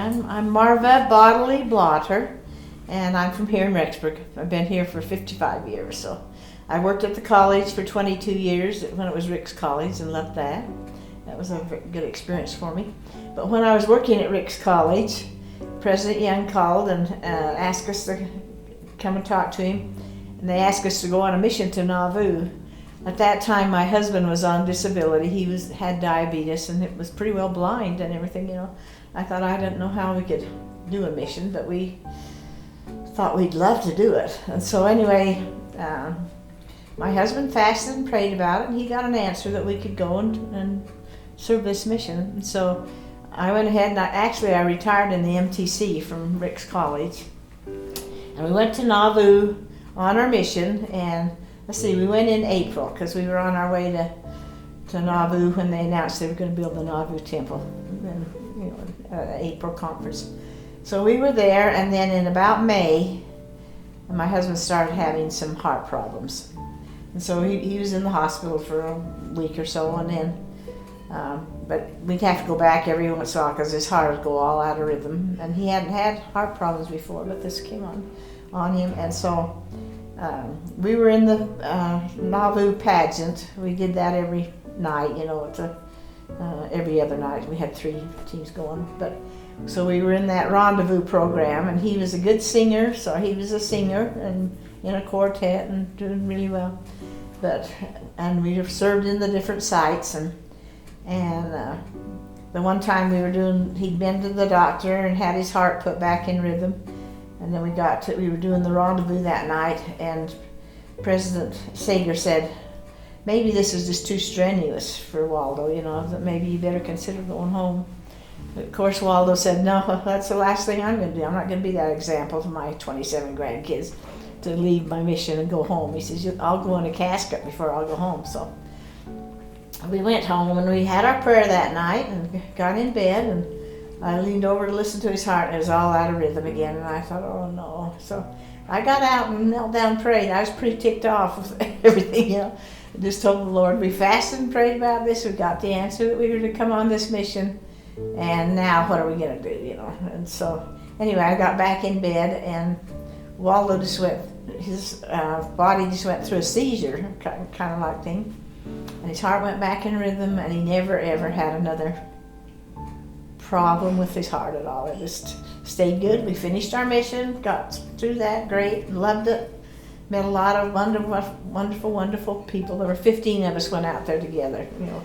I'm Marva Blatter, and I'm from here in Rexburg. I've been here for 55 years. So I worked at the college for 22 years when it was Rick's College and loved that. That was a good experience for me. But when I was working at Rick's College, President Young called and asked us to come and talk to him. And they asked us to go on a mission to Nauvoo. At that time, my husband was on disability. He had diabetes and it was pretty well blind and everything, you know. I thought I didn't know how we could do a mission, but we thought we'd love to do it. And so anyway, my husband fasted and prayed about it, and he got an answer that we could go and serve this mission. And so I went ahead and I retired in the MTC from Rick's College. And we went to Nauvoo on our mission, and let's see, we went in April because we were on our way to Nauvoo when they announced they were going to build the Nauvoo Temple, and, you know, April conference. So we were there, and then in about May, my husband started having some heart problems. And so he was in the hospital for a week or so, and then, but we'd have to go back every once in a while because his heart would go all out of rhythm. And he hadn't had heart problems before, but this came on him. And so we were in the Nauvoo pageant. We did that every night, you know, every other night. We had 3 teams going. But so we were in that rendezvous program, and he was a good singer, so he was a singer and in a quartet and doing really well. And we served in the different sites, and the one time he'd been to the doctor and had his heart put back in rhythm. And then we were doing the rendezvous that night, and President Sager said, maybe this is just too strenuous for Waldo, you know, that maybe you better consider going home. But of course, Waldo said, no, that's the last thing I'm going to do. I'm not going to be that example to my 27 grandkids to leave my mission and go home. He says, I'll go in a casket before I'll go home. So we went home, and we had our prayer that night and got in bed, and I leaned over to listen to his heart, and it was all out of rhythm again, and I thought, oh no. So I got out and knelt down and prayed. I was pretty ticked off with everything, you know. I just told the Lord, we fasted and prayed about this, we got the answer that we were to come on this mission, and now what are we going to do, you know. And so anyway, I got back in bed, and Waldo his body just went through a seizure, kind of like thing, and his heart went back in rhythm, and he never ever had another problem with his heart at all. It just stayed good. We finished our mission, got through that great, loved it, met a lot of wonderful, wonderful people. There were 15 of us went out there together, you know,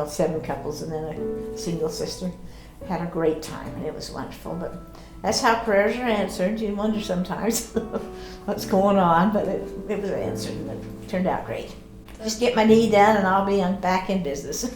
7 couples and then a single sister. Had a great time, and it was wonderful. But that's how prayers are answered. You wonder sometimes what's going on, but it was answered, and it turned out great. Just get my knee done and I'll be back in business.